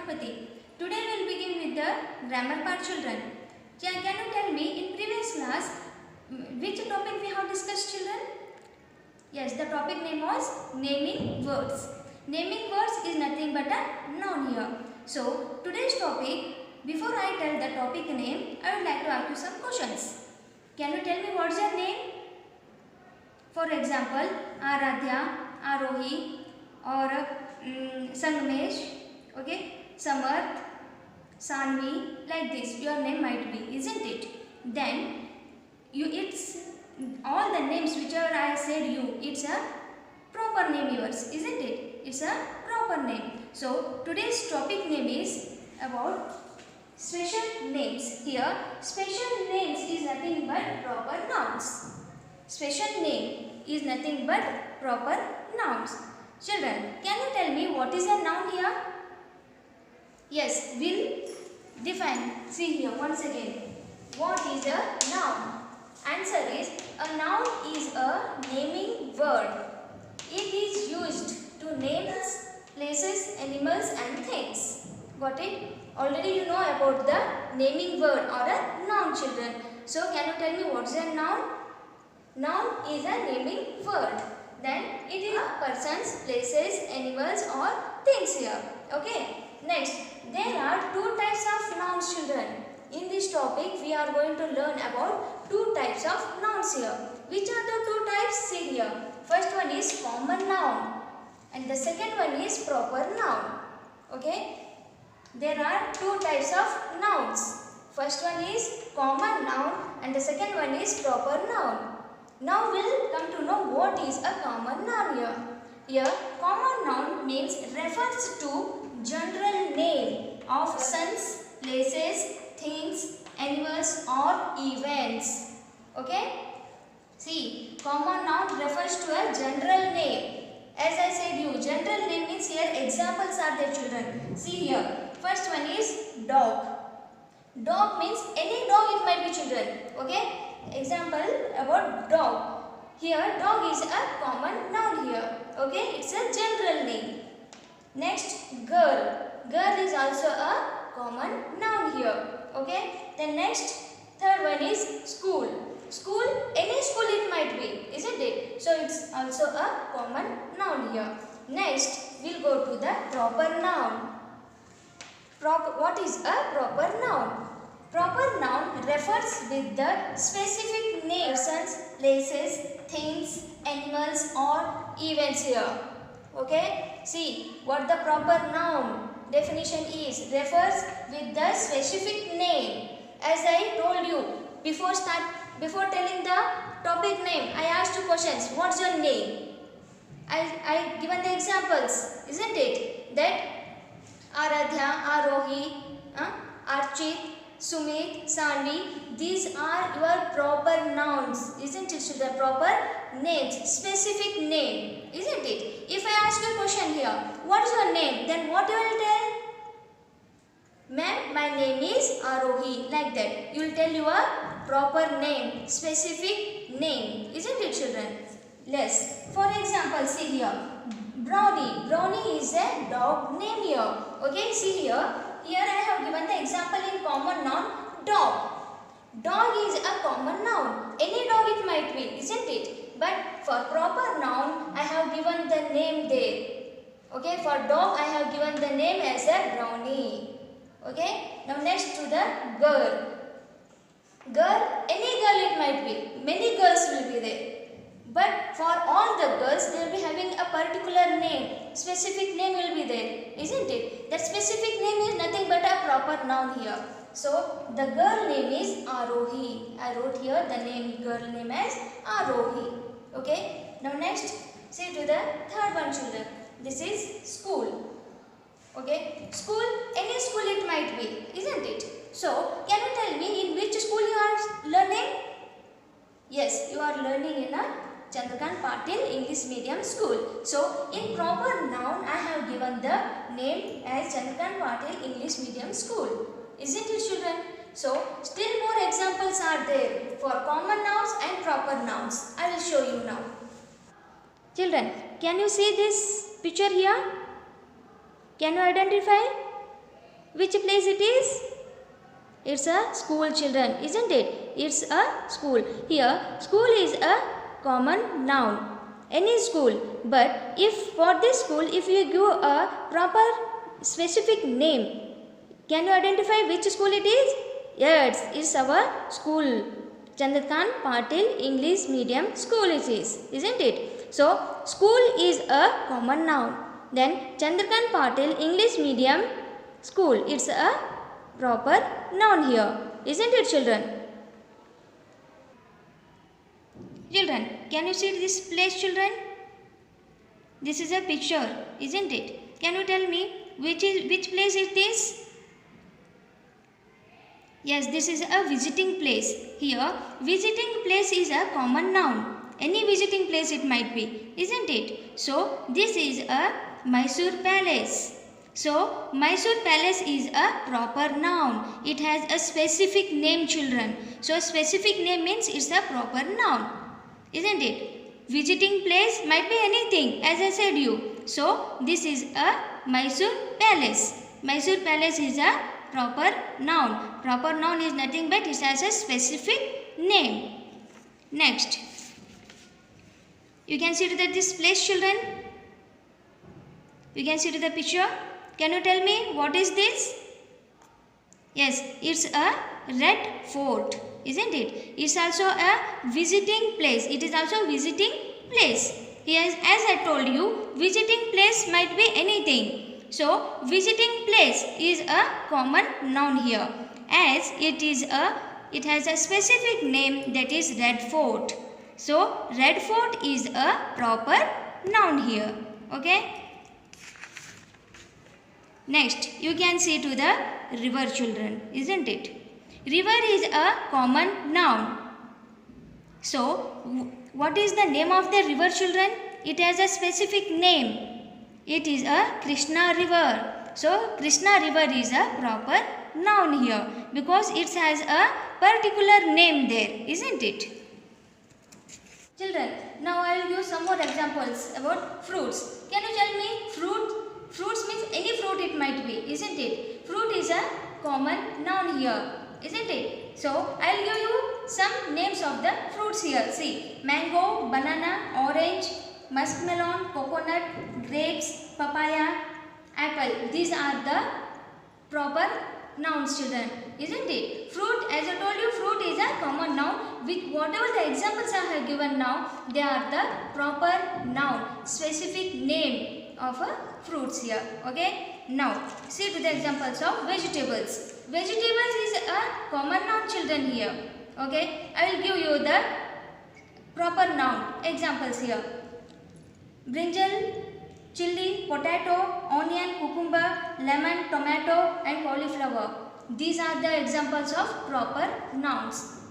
Ganpati. Today we will begin with the grammar part, children. Can you tell me in previous class which topic we have discussed, children? Yes, the topic name was naming words. Naming words is nothing but a noun here. So today's topic, before I tell the topic name, I would like to ask you some questions. Can you tell me what's your name? For example, Aradhya, Arohi, or Sangamesh, okay, Samarth, Sanvi, like this. Your name might be, isn't it? Then it's all the names whichever I said you. It's a proper name yours, isn't it? It's a proper name. So today's topic name is about special names. Here, special names is nothing but proper nouns. Special name is nothing but proper nouns. Children, can you tell me what is a noun here? Yes, we'll define. See here once again. What is a noun? Answer is, a noun is a naming word. It is used to name places, animals and things. Got it? Already you know about the naming word or a noun, children. So can you tell me what is a noun? Noun is a naming word. Then it is persons, places, animals or things here. Okay. Next, there are two types of nouns, children. In this topic, we are going to learn about two types of nouns here. Which are the two types? See here. First one is common noun and the second one is proper noun. Okay. There are two types of nouns. First one is common noun and the second one is proper noun. Now we'll come to know what is a common noun here. Here, common noun means refers to general name of persons, places, things, animals or events. Okay? See, common noun refers to a general name. As I said you, general name means here examples are there, children. See here, first one is dog. Dog means any dog it might be, children. Okay? Example about dog. Here dog is a common noun here. Okay, it's a general name. Next, girl. Girl is also a common noun here. Okay. Then next, third one is school. School, any school it might be, isn't it? So it's also a common noun here. Next, we'll go to the proper noun. What is a proper noun? Proper noun refers with the specific names, places, things, animals or events here. Okay? See what the proper noun definition is. Refers with the specific name. As I told you before telling the topic name, I asked you questions. What's your name? I given the examples, isn't it? That Aradhya, Arohi, Archit, Sumit, Sanvi, these are your proper nouns, isn't it? So the proper names, specific name, isn't it? If I ask you a question here, what is your name? Then what you will tell? Ma'am, my name is Arohi, like that. You will tell your proper name, specific name, isn't it, children? Yes. For example, see here, Brownie. Brownie is a dog name here. Okay, see here. Here I have given the example in common noun, dog. Dog is a common noun. Any dog it might be, isn't it? But for proper noun, I have given the name there. Okay, for dog, I have given the name as a Brownie. Okay, now next to the girl. Girl, any girl it might be. Many girls will be there. But for all the girls, they will be having a particular name. Specific name will be there, isn't it? That specific name is nothing but a proper noun here. So, the girl name is Arohi. I wrote here the name girl name as Arohi. Okay. Now next, see to the third one, children. This is school. Okay. School, any school it might be, isn't it? So, can you tell me in which school you are learning? Yes, you are learning in a Chandrakant Patil English Medium School. So, in proper noun, I have given the name as Chandrakant Patil English Medium School. Isn't it, children? So, still more examples are there for common nouns and proper nouns. I will show you now. Children, can you see this picture here? Can you identify? Which place it is? It's a school, children, isn't it? It's a school. Here, school is a common noun. Any school. But if for this school, if you give a proper specific name, can you identify which school it is? Yes, it's our school. Chandrakant Patil English Medium School it is, isn't it? So, school is a common noun. Then, Chandrakant Patil English Medium School, it's a proper noun here, isn't it, children? Children, can you see this place, children? This is a picture, isn't it? Can you tell me which place it is? Yes, this is a visiting place. Here, visiting place is a common noun. Any visiting place it might be, isn't it? So, this is a Mysore Palace. So, Mysore Palace is a proper noun. It has a specific name, children. So, specific name means it's a proper noun, isn't it? Visiting place might be anything, as I said you. So, this is a Mysore Palace. Mysore Palace is a proper noun. Proper noun is nothing but it has a specific name. Next, you can see to this place, children. You can see to the picture. Can you tell me what is this? Yes, it's a Red Fort, isn't it? It's also a visiting place. It is also a visiting place. Yes, as I told you, visiting place might be anything. So, visiting place is a common noun here, as it has a specific name, that is Red Fort. So, Red Fort is a proper noun here. Okay. Next, you can see to the river, children, isn't it? River is a common noun. So, what is the name of the river, children? It has a specific name. It is a Krishna river. So, Krishna river is a proper noun here because it has a particular name there, isn't it? Children, now I will give some more examples about fruits. Can you tell me fruits means any fruit it might be, isn't it? Fruit is a common noun here, isn't it? So, I will give you some names of the fruits here. See, mango, banana, orange, muskmelon, coconut, grapes, papaya, apple. These are the proper nouns, children, isn't it? Fruit, as I told you, fruit is a common noun. With whatever the examples I have given now, they are the proper noun, specific name of a fruits here. Okay. Now, see to the examples of vegetables. Vegetables is a common noun, children, here. Okay. I will give you the proper noun examples here. Brinjal, chili, potato, onion, cucumber, lemon, tomato and cauliflower. These are the examples of proper nouns.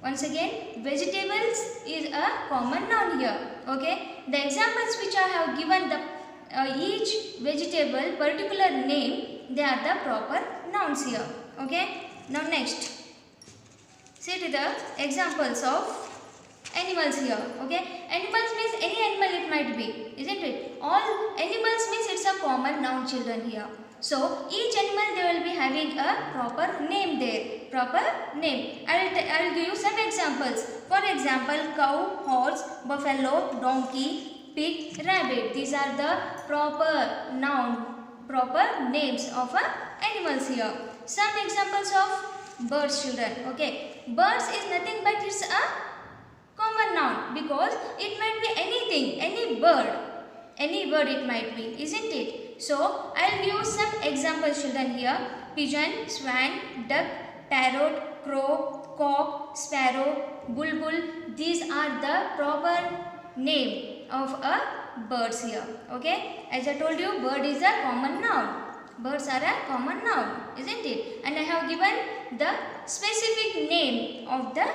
Once again, vegetables is a common noun here. Okay. The examples which I have given, the each vegetable particular name, they are the proper nouns here. Okay. Now next, see to the examples of animals here. Okay. Animals means any animal it might be, isn't it? All animals means it's a common noun, children, here. So, each animal they will be having a proper name there. Proper name. I will give you some examples. For example, cow, horse, buffalo, donkey, pig, rabbit. These are the proper noun, proper names of animals here. Some examples of birds, children. Okay. Birds is nothing but it's a common noun because it might be anything, any bird it might be, isn't it? So, I will give some examples, children, here. Pigeon, swan, duck, parrot, crow, cock, sparrow, bulbul. These are the proper name of a birds here. Okay. As I told you, bird is a common noun. Birds are a common noun, isn't it? And I have given the specific name of the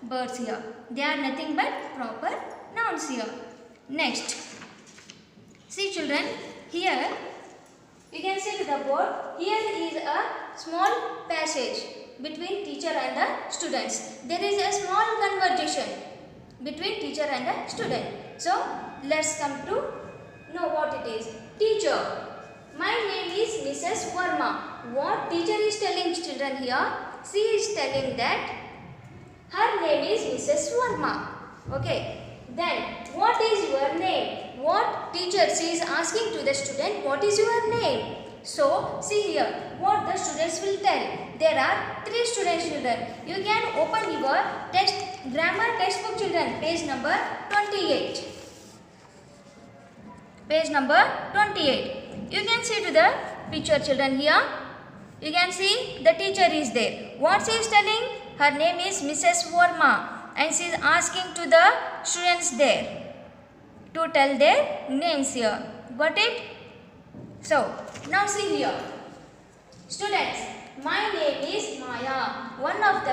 birds here. They are nothing but proper nouns here. Next, see, children, here you can see to the board. Here is a small passage between teacher and the students. There is a small conversation between teacher and the student. So, let's come to know what it is. Teacher, My name is Mrs. Verma. What teacher is telling children here? She is telling that her name is Mrs. Verma. Okay. Then what is your name? What teacher she is asking to the student, what is your name? So see here what the students will tell. There are 3 students children. You can open your grammar textbook children, page number 28. Page number 28. You can see to the picture children here. You can see the teacher is there. What she is telling? Her name is Mrs. Verma. And she is asking to the students there to tell their names here. Got it? So, now see here. Students, my name is Maya. One of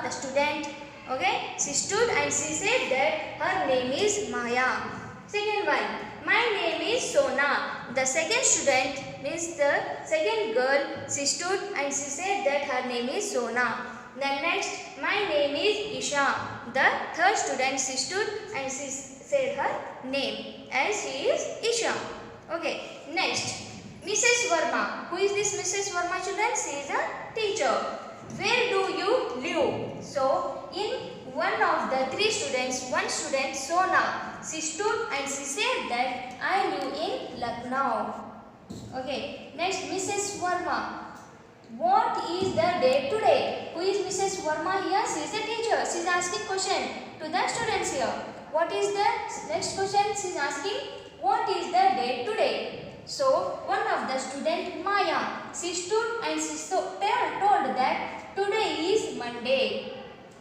the student, okay, she stood and she said that her name is Maya. Second one, my name is Sona. The second student means the second girl, she stood and she said that her name is Sona. Then next, my name is Isha. The third student, she stood and she said her name as she is Isha. Okay, next, Mrs. Verma. Who is this Mrs. Verma children? She is a teacher. Where do you live? So, in one of the 3 students, one student, Sona, she stood and she said that I live in Lucknow. Okay, next, Mrs. Verma. What is the date today? Who is Mrs. Verma here? She is a teacher. She is asking question to the students here. What is the next question? She is asking, what is the date today? So, one of the student, Maya, she stood and she told that today is Monday.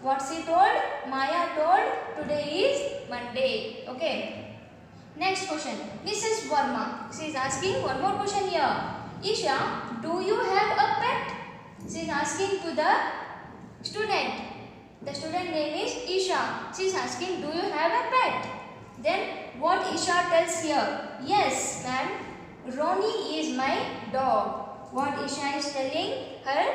What she told? Maya told today is Monday. Okay. Next question, Mrs. Verma. She is asking one more question here. Isha, do you have a pet? She is asking to the student. The student name is Isha. She is asking, do you have a pet? Then what Isha tells here? Yes, ma'am. Ronnie is my dog. What Isha is telling? Her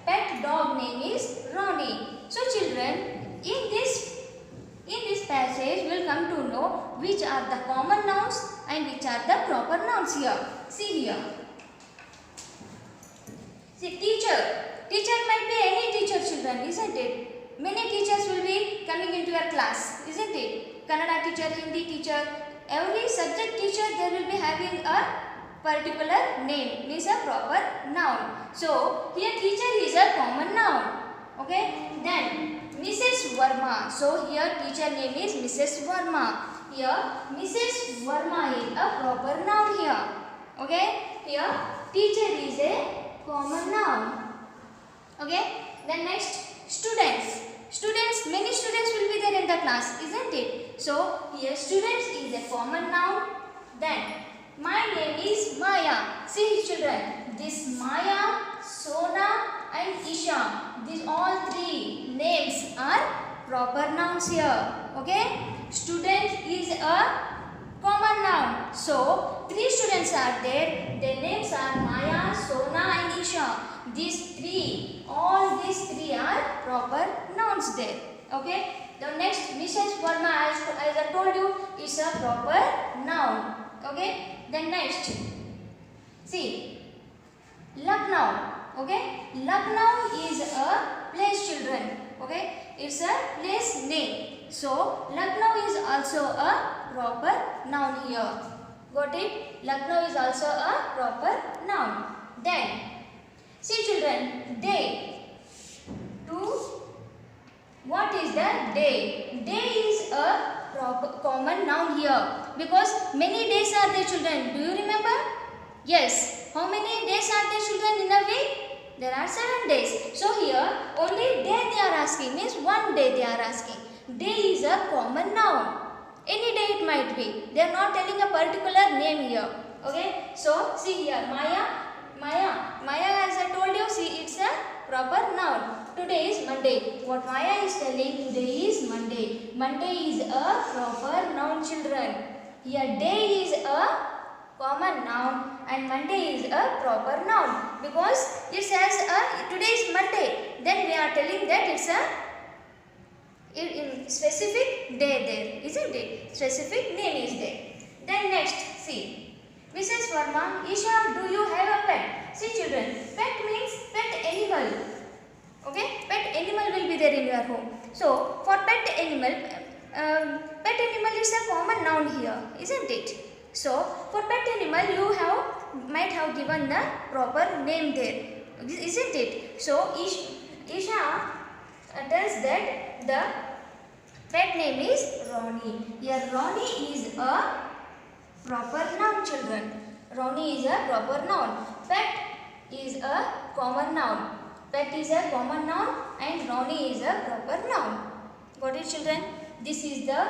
pet dog name is Ronnie. So children, in this passage, we will come to know which are the common nouns and which are the proper nouns here. See here. See, teacher. Teacher might be any teacher children, isn't it? Many teachers will be coming into your class, isn't it? Kannada teacher, Hindi teacher, every subject teacher they will be having a particular name, means a proper noun. So, here teacher is a common noun. Okay, then Mrs. Verma. So, here teacher name is Mrs. Verma. Here Mrs. Verma is a proper noun here. Okay, here teacher is a common noun. Okay, then next, students. Students, many students will be there in the class, isn't it? So, here students is a common noun. Then, my name is Maya. See children, this Maya, Sona and Isha, these all 3 names are proper nouns here. Okay, student is a common noun. So, 3 students are there. Their names are Maya, Sona and Isha. All these three are proper nouns there. Okay. The next, Mrs. Verma, as I told you, is a proper noun. Okay. Then next, see, Lucknow. Okay. Lucknow is a place children. Okay. It's a place name. So, Lucknow is also a proper noun here. Got it? Lucknow is also a proper noun. Then, see children, day. What is the day? Day is a proper common noun here because many days are there children. Do you remember? Yes. How many days are there children in a week? There are 7 days. So here only day they are asking, means one day they are asking. Day is a common noun. Any day it might be. They are not telling a particular name here. Okay. So see here, Maya as I told you, see it's a proper noun. Today is Monday. What Maya is telling, today is Monday. Monday is a proper noun children. Here day is a common noun and Monday is a proper noun because it says today is Monday. Then we are telling that it's a specific day there, isn't it? Specific name is there. Then next, see, Mrs. Verma, Isha, do you have a pet? See children, pet means pet animal. Okay, pet animal will be there in your home. So for pet animal is a common noun here, isn't it? So for pet animal you might have given the proper name there, isn't it? So Isha tells that the pet name is Ronnie. Here Ronnie is a proper noun children. Ronnie is a proper noun. Pet is a common noun. Pet is a common noun and Ronnie is a proper noun. Got it children? This is the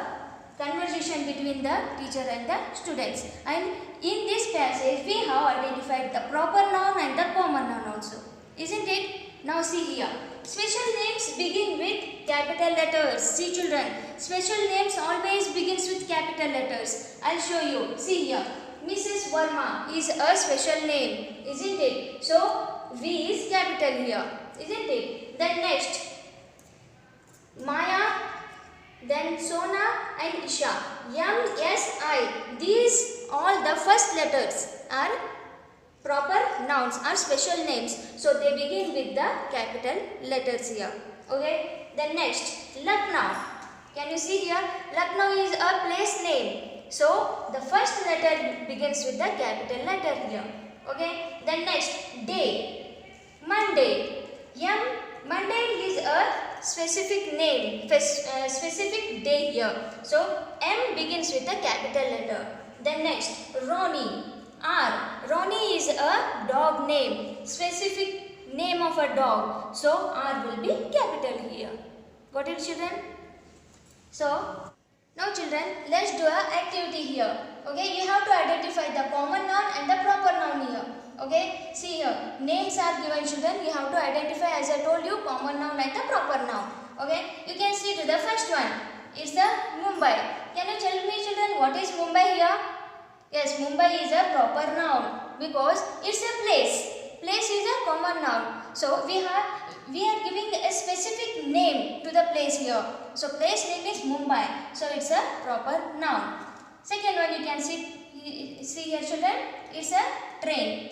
conversation between the teacher and the students. And in this passage we have identified the proper noun and the common noun also. Isn't it? Now see here. Special names begin with capital letters. See children, special names always begins with capital letters. I'll show you. See here. Mrs. Verma is a special name, isn't it? So V is capital here, isn't it? Then next, Maya, then Sona and Isha. M, S, I. These all the first letters are proper nouns, are special names. So they begin with the capital letters here. Okay. Then next, Lucknow. Can you see here? Lucknow is a place name. So the first letter begins with the capital letter here. Okay. Then next, day. Monday. Monday is a specific name, specific day here. So M begins with the capital letter. Then next, Ronnie. R. Ronnie is a dog name, specific name of a dog. So R will be capital here. Got it children? So now children, let's do an activity here. Okay, you have to identify the common noun and the proper noun here. Okay, see here, names are given children. You have to identify, as I told you, common noun and the proper noun. Okay, you can see to the first one. It's the Mumbai. Can you tell me children what is Mumbai here? Yes, Mumbai is a proper noun because it's a place. Place is a common noun. So we are giving a specific name to the place here. So place name is Mumbai. So it's a proper noun. Second one you can see here children. It's a train.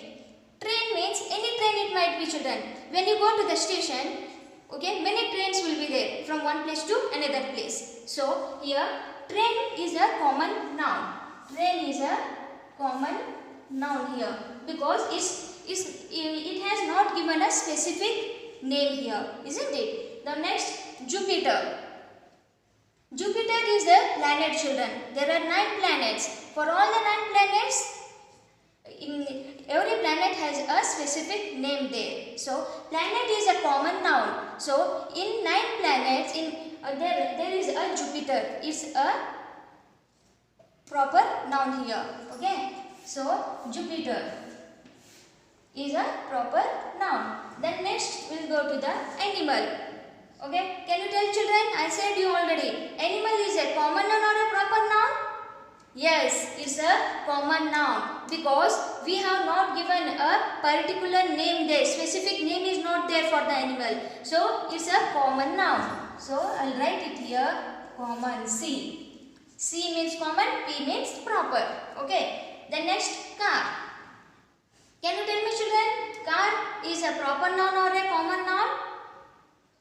Train means any train it might be children. When you go to the station, okay, many trains will be there from one place to another place. So here train is a common noun. Train is a common noun here because it has not given a specific name here, isn't it? The next, Jupiter. Jupiter is a planet children. There are 9 planets. For all the 9 planets, every planet has a specific name there. So planet is a common noun. So in 9 planets, there is a Jupiter. It's a proper noun here. Okay. So Jupiter is a proper noun. Then next we'll go to the animal. Okay. Can you tell children? I said you already. Animal is a common noun or a proper noun? Yes, it's a common noun because we have not given a particular name there. Specific name is not there for the animal. So it's a common noun. So I'll write it here, common, C. C means common, P means proper. Okay. Then next, car. Can you tell me children? Car is a proper noun or a common noun?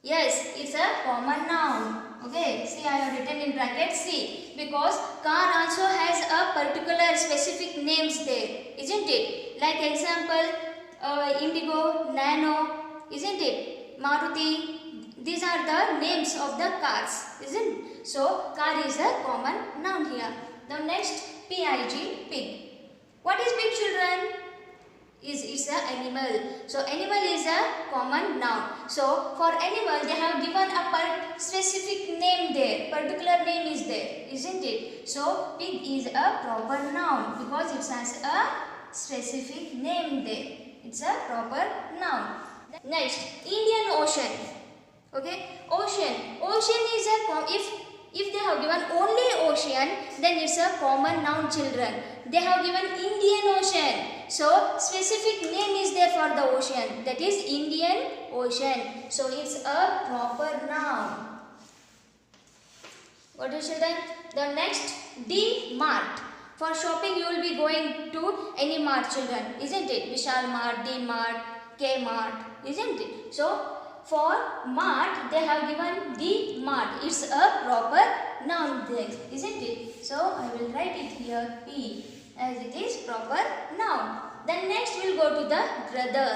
Yes, it's a common noun. Okay. See, I have written in brackets C because car also has a particular specific names there, isn't it? Like example, Indigo, Nano, isn't it? Maruti. These are the names of the cars, isn't it? So, car is a common noun here. The next, P-I-G, pig. What is pig children? It's an animal. So, animal is a common noun. So, for animal, they have given a specific name there. Particular name is there, isn't it? So, pig is a proper noun because it has a specific name there. It's a proper noun. Next, Indian Ocean. Okay, ocean. Ocean is a if they have given only ocean, then it's a common noun children. They have given Indian Ocean. So specific name is there for the ocean. That is Indian Ocean. So it's a proper noun. What is children? The next, D, mart. For shopping, you will be going to any mart, children, isn't it? Vishal Mart, D Mart, K Mart, isn't it? So, for mart, they have given D Mart. It's a proper noun there, isn't it? So, I will write it here P as it is proper noun. Then next we will go to the brother.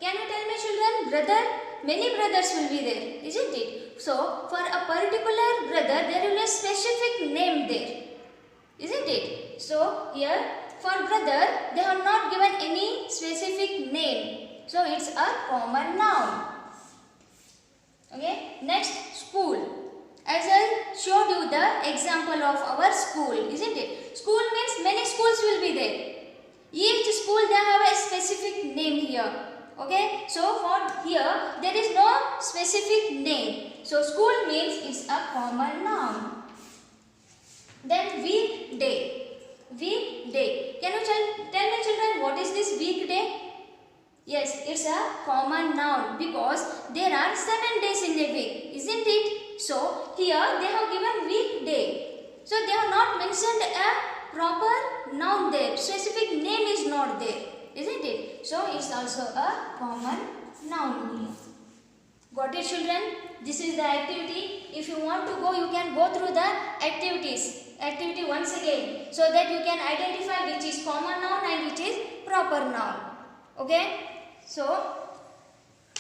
Can you tell me, children, brother? Many brothers will be there, isn't it? So, for a particular brother, there will be a specific name there, isn't it? So, here for brother, they have not given any specific name. So, it's a common noun. Okay, next school. As I showed you the example of our school, isn't it? School means many schools will be there. Each school they have a specific name here. Okay, so for here there is no specific name. So school means it's a common noun. Then weekday. Weekday. Can you tell me, children, what is this weekday? Yes, it's a common noun because there are 7 days in a week, isn't it? So here they have given weekday. So they have not mentioned a proper noun there. Specific name is not there, isn't it? So it's also a common noun here. Got it, children? This is the activity. If you want to go, you can go through the activity once again, so that you can identify which is common noun and which is proper noun. Okay? So,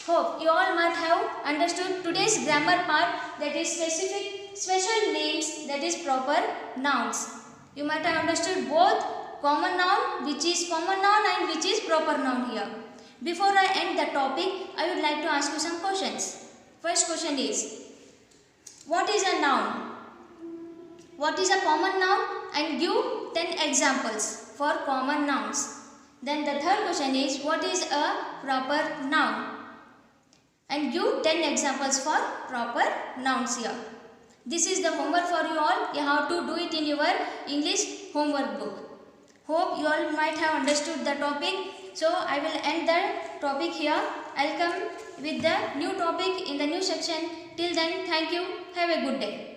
hope you all might have understood today's grammar part, that is special names, that is proper nouns. You might have understood both common noun, which is common noun, and which is proper noun here. Before I end the topic, I would like to ask you some questions. First question is, what is a noun? What is a common noun? And give 10 examples for common nouns. Then the third question is, what is a proper noun? And give 10 examples for proper nouns here. This is the homework for you all. You have to do it in your English homework book. Hope you all might have understood the topic. So I will end the topic here. I'll come with the new topic in the new section. Till then, thank you. Have a good day.